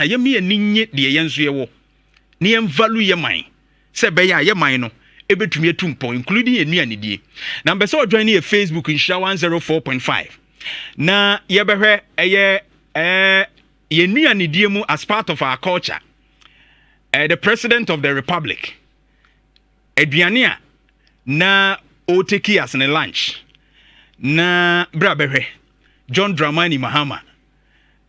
Ghana ye me ani nye de ye nso ye wo ne ye value ye man se be ya ye man no ebetumi etumpo including enuane die na mbe se odwan ne Facebook Nhyira 104.5 na ye behwe eye ye nuane die mu as part of our culture. The President of the Republic aduane a na o take as a lunch na bra behwe John Dramani Mahama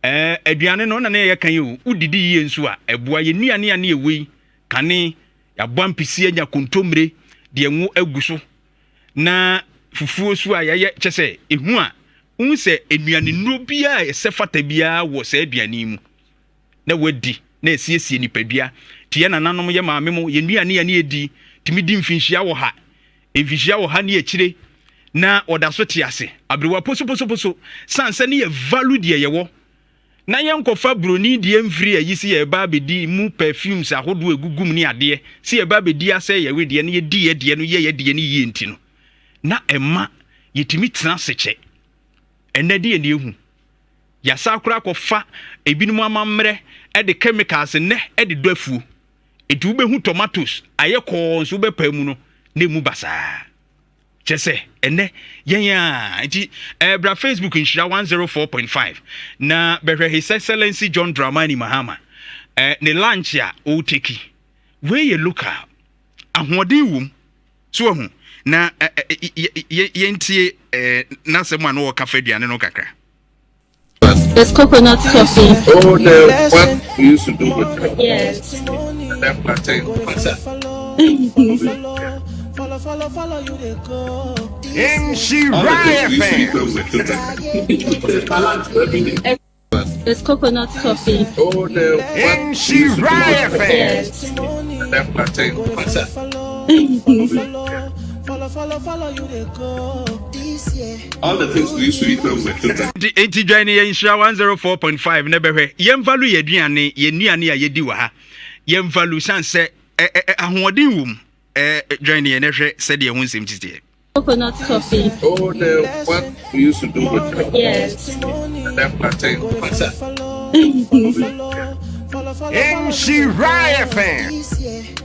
aduane no na ye kan yi udidi ye nso a eboa ye nuane a na ewi kane ya boampisi anya kontomre de enwo aguso na fufuo so a ye kyese ehu a unse enuane no bia esefata bia wo se aduane mu na wadi na esiesie nipadua tie na nanom ye maame mo ye nuane ya na edi timi di mfinhia wo ha emfinhia wo ha na ekire na oda so te ase abrewa poso sanse ne ye value de ye wo na ye nkofa broni de mfiri ayisi ye ba bedi mu perfumes ahodo egugum ni ade se ye ba bedi ase ye we de ne ye di ye de no ye de ne ye enti no na emma yetimi tena seche enade ye ne ehu ya sakura kofa ebinum amamre e de chemicals ne e de doafu etu ubehu tomatoes aye ko nso bepa mu no na emu basa chese ene yenya enti bra Facebook Nhyira 104.5 na behwe His Excellency John Dramani Mahama ne lunch a o take we ye local ahoden wom so hu na yentie na sema no ka faduane no kakra. There's coconut coffee. Oh, what we used to do with it. Yes. That plantain. Follow you they go. Nhyira FM. There's coconut coffee. Oh, what Nhyira FM. Yes. That plantain. Follow you they go. This year. All the things we used to eat with it. Enti join ye Nhyira 104.5 na behwe yem value ye aduane ye nuane a yedi wa ha yem value sanse ahoden wom join ye na hwe se de ho nsem tite. Coconut coffee. Oh, what we used to do with it. Yes. That plantain. Nhyira FM.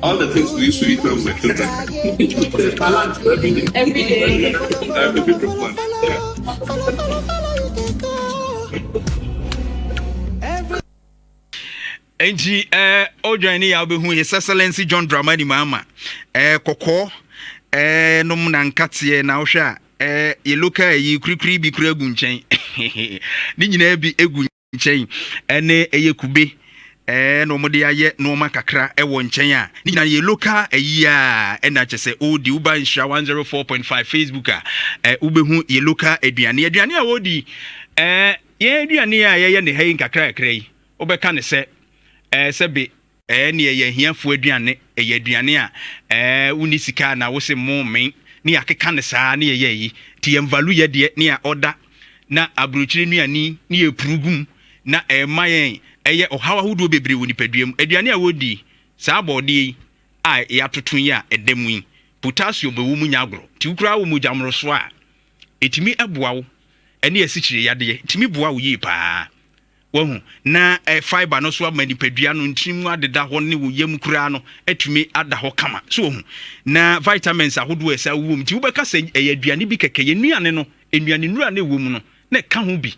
All the things we used to eat with it. Every day. Every different one. Enti join ya obehu His Excellency John Dramani Mahama kokko nom na nkate na wohwe a ye local yi kurikuri bi kura gu nchen ni nyina bi egu nchen ene eye kube no mo de aye no makakra wo nchen a ni nyina ye local ayi a na chese odi uba Nhyira 104.5 Facebook a ubehu ye local aduane a wodi ye aduane a ye ne hayi kakra kakra yi obeka ne se sebe ne ye hiafo aduane aduane a uni sika na wo se mo men ne akeka ne saa ne ye yi ti yem value ye de ne a order na abrochire nuani ne ye prugum na mayen eye ohawa hudo bebre woni paduam aduane a wodi saa bode a ya totun ya edemu yi potassium be wo mu nyagro ti ukura wo mu jamro so a etimi eboa wo ene asichire yade etimi boa wo yi pa wahu na fiber no so amanipadua no ntimu adeda ho ne wo yam kura no atumi ada ho kama so wahu na vitamins ahodo esa wom ti wobeka se aduane bi keke yenuane no enuane nura na ewom no na ka ho bi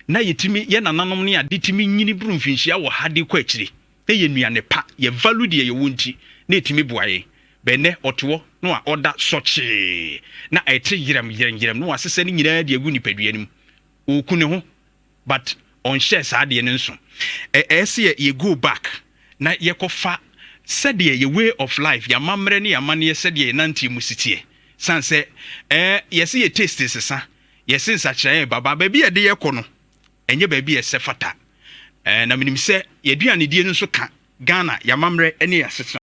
na yetimi ye nananom ne ade timi nyini buru mfinhia wo hade kwa akire na yenuane pa ye value de ye wonti na etimi boaye bene oto no a order soche na ete yiram no asese ne nyina de agu nipadua nim okune ho but on share sad ye nso ese ye go back na ye kofa said ye way of life ya mamre ne ya mane said ye nanti musitie sanse yes ye taste sesa yes nsa kire baba ba bi ye de ye kono enye ba bi ye sefata na minim se ye duane die nso ka Ghana ya mamre ne ya sesa